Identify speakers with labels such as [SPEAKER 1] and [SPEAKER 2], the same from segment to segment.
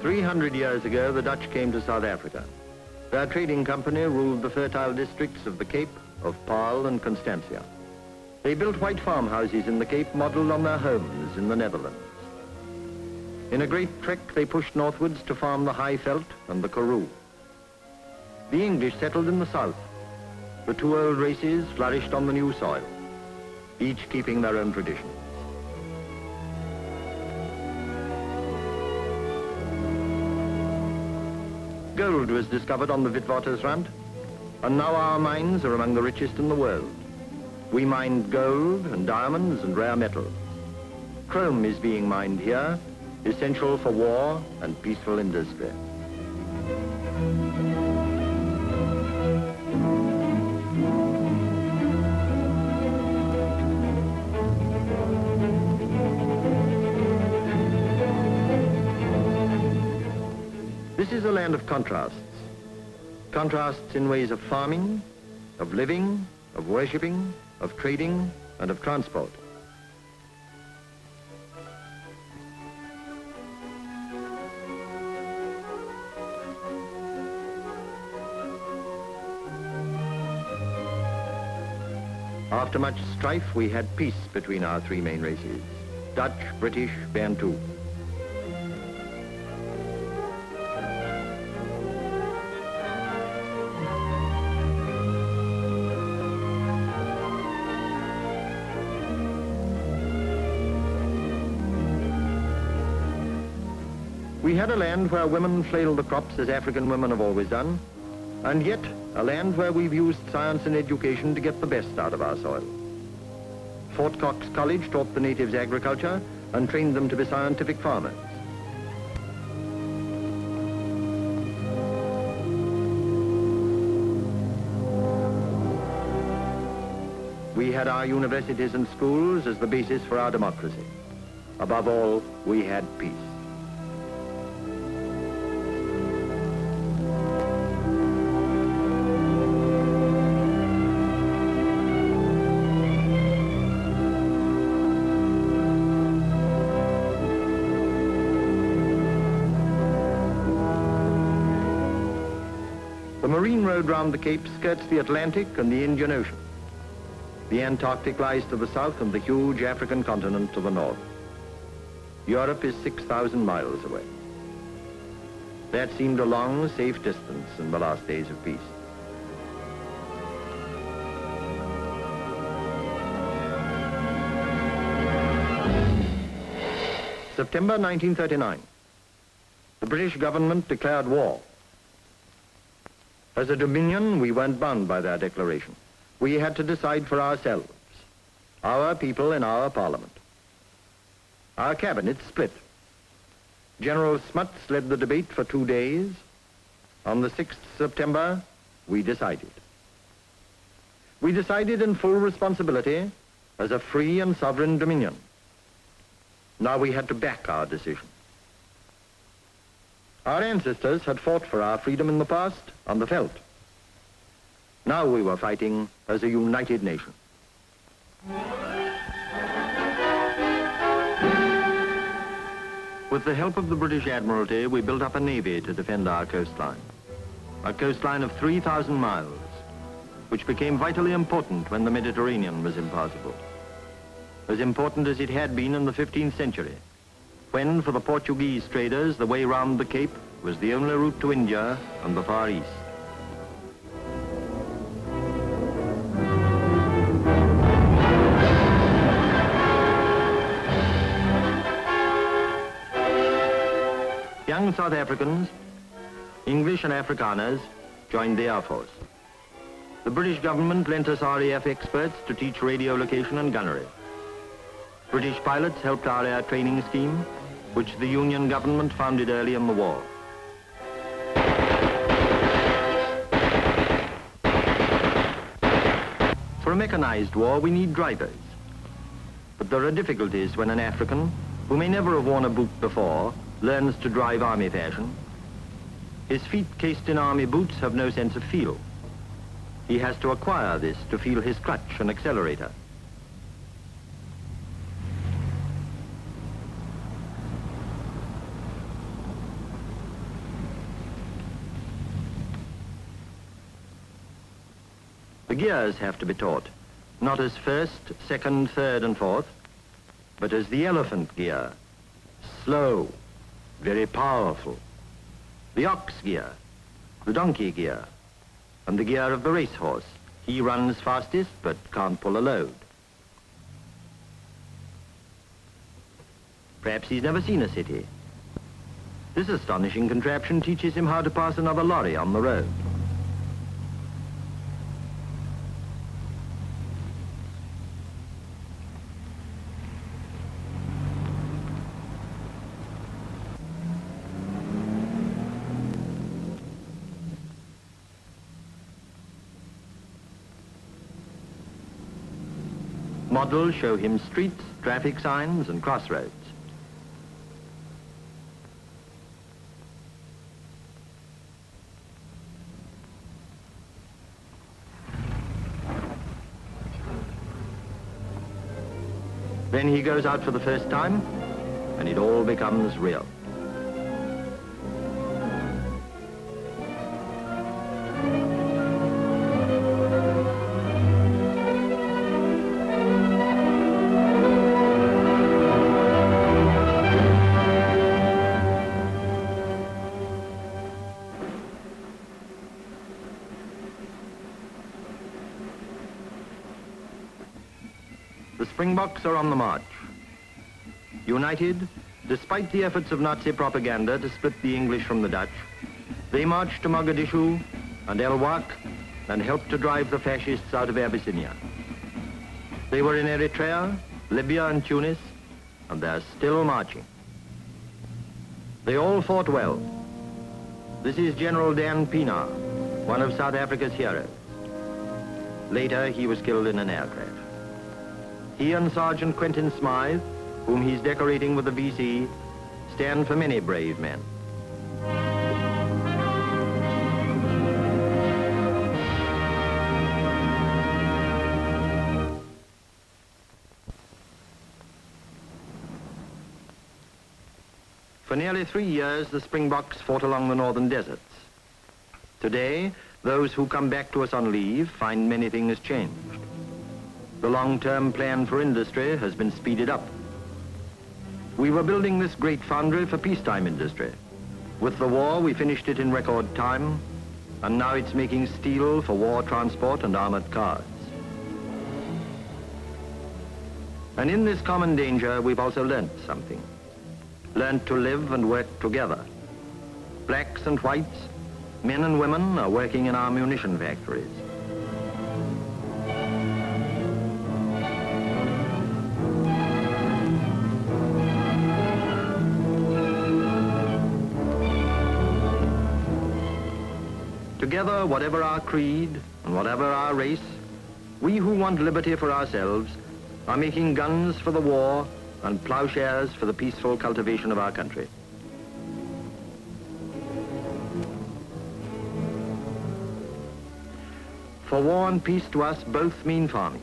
[SPEAKER 1] 300 years ago, the Dutch came to South Africa. Their trading company ruled the fertile districts of the Cape, of Paarl and Constantia. They built white farmhouses in the Cape modelled on their homes in the Netherlands. In a great trek, they pushed northwards to farm the High Veld and the Karoo. The English settled in the south. The two old races flourished on the new soil, each keeping their own traditions. Gold was discovered on the Witwatersrand, and now our mines are among the richest in the world. We mined gold and diamonds and rare metals. Chrome is being mined here, essential for war and peaceful industry. This is a land of contrasts. Contrasts in ways of farming, of living, of worshipping, of trading, and of transport. After much strife, we had peace between our three main races, Dutch, British, Bantu. We had a land where women flailed the crops as African women have always done, and yet a land where we've used science and education to get the best out of our soil. Fort Cox College taught the natives agriculture and trained them to be scientific farmers. We had our universities and schools as the basis for our democracy. Above all, we had peace. The marine road round the Cape skirts the Atlantic and the Indian Ocean. The Antarctic lies to the south and the huge African continent to the north. Europe is 6,000 miles away. That seemed a long, safe distance in the last days of peace. September 1939. The British government declared war. As a Dominion, we weren't bound by their declaration. We had to decide for ourselves, our people in our parliament. Our cabinet split. General Smuts led the debate for 2 days. On the 6th September, we decided. We decided in full responsibility as a free and sovereign Dominion. Now we had to back our decision. Our ancestors had fought for our freedom in the past on the veldt. Now we were fighting as a united nation. With the help of the British Admiralty, we built up a navy to defend our coastline. A coastline of 3,000 miles, which became vitally important when the Mediterranean was impassable. As important as it had been in the 15th century, when, for the Portuguese traders, the way round the Cape was the only route to India and the Far East. Young South Africans, English and Afrikaners, joined the Air Force. The British government lent us RAF experts to teach radio location and gunnery. British pilots helped our air training scheme, which the Union government founded early in the war. For a mechanized war, we need drivers. But there are difficulties when an African, who may never have worn a boot before, learns to drive army fashion. His feet cased in army boots have no sense of feel. He has to acquire this to feel his clutch and accelerator. The gears have to be taught, not as first, second, third, and fourth, but as the elephant gear, slow, very powerful. The ox gear, the donkey gear, and the gear of the racehorse. He runs fastest, but can't pull a load. Perhaps he's never seen a city. This astonishing contraption teaches him how to pass another lorry on the road. Models show him streets, traffic signs, and crossroads. Then he goes out for the first time, and it all becomes real. The Springboks are on the march. United, despite the efforts of Nazi propaganda to split the English from the Dutch, they marched to Mogadishu and El Wak and helped to drive the Fascists out of Abyssinia. They were in Eritrea, Libya, and Tunis, and they're still marching. They all fought well. This is General Pienaar, one of South Africa's heroes. Later, he was killed in an air crash. He and Sergeant Quentin Smythe, whom he's decorating with the VC, stand for many brave men. For nearly 3 years, the Springboks fought along the northern deserts. Today, those who come back to us on leave find many things changed. The long-term plan for industry has been speeded up. We were building this great foundry for peacetime industry. With the war, we finished it in record time, and now it's making steel for war transport and armored cars. And in this common danger, we've also learnt something. Learnt to live and work together. Blacks and whites, men and women are working in our munition factories. Together, whatever our creed and whatever our race, we who want liberty for ourselves are making guns for the war and plowshares for the peaceful cultivation of our country. For war and peace to us both mean farming.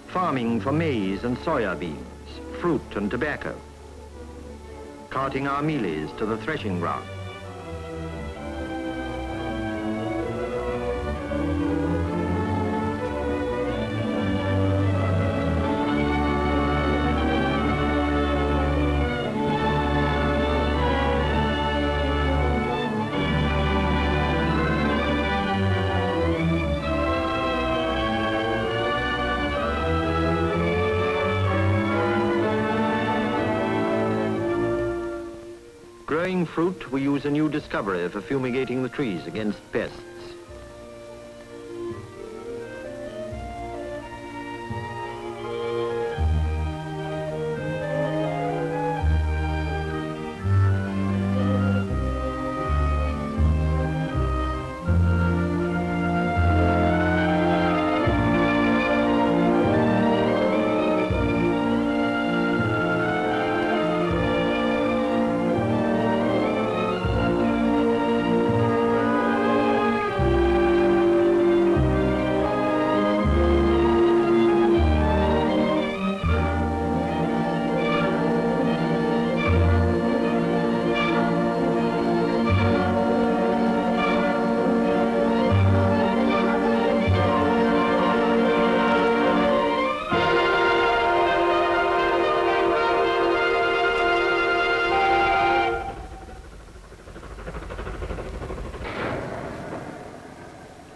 [SPEAKER 1] Farming for maize and soya beans, fruit and tobacco. Carting our mealies to the threshing ground. Growing fruit, we use a new discovery for fumigating the trees against pests.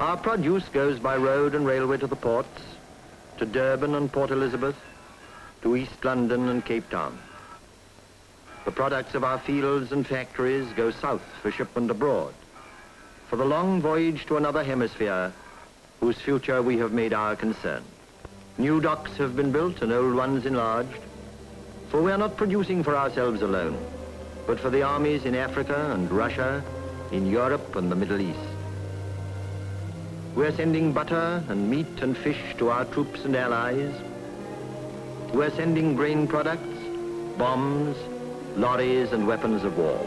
[SPEAKER 1] Our produce goes by road and railway to the ports, to Durban and Port Elizabeth, to East London and Cape Town. The products of our fields and factories go south for shipment abroad, for the long voyage to another hemisphere whose future we have made our concern. New docks have been built and old ones enlarged, for we are not producing for ourselves alone, but for the armies in Africa and Russia, in Europe and the Middle East. We're sending butter and meat and fish to our troops and allies. We're sending grain products, bombs, lorries and weapons of war.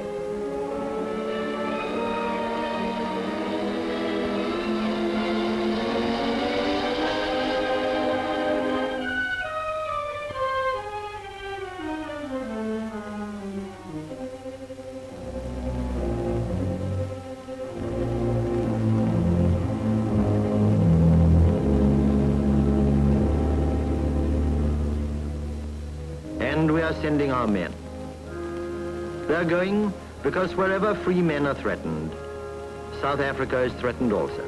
[SPEAKER 1] And we are sending our men. They're going because wherever free men are threatened, South Africa is threatened also.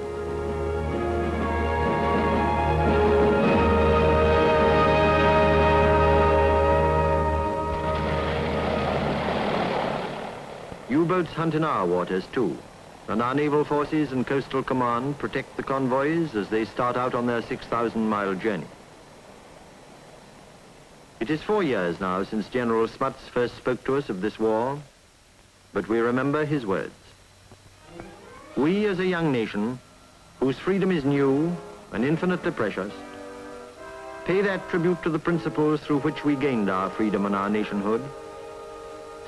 [SPEAKER 1] U-boats hunt in our waters too, and our naval forces and coastal command protect the convoys as they start out on their 6,000-mile journey. It is 4 years now since General Smuts first spoke to us of this war, but we remember his words. We, as a young nation, whose freedom is new and infinitely precious, pay that tribute to the principles through which we gained our freedom and our nationhood,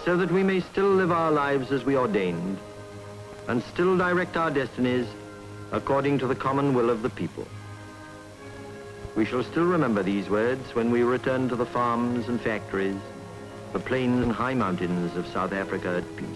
[SPEAKER 1] so that we may still live our lives as we ordained, and still direct our destinies according to the common will of the people. We shall still remember these words when we return to the farms and factories, the plains and high mountains of South Africa at peace.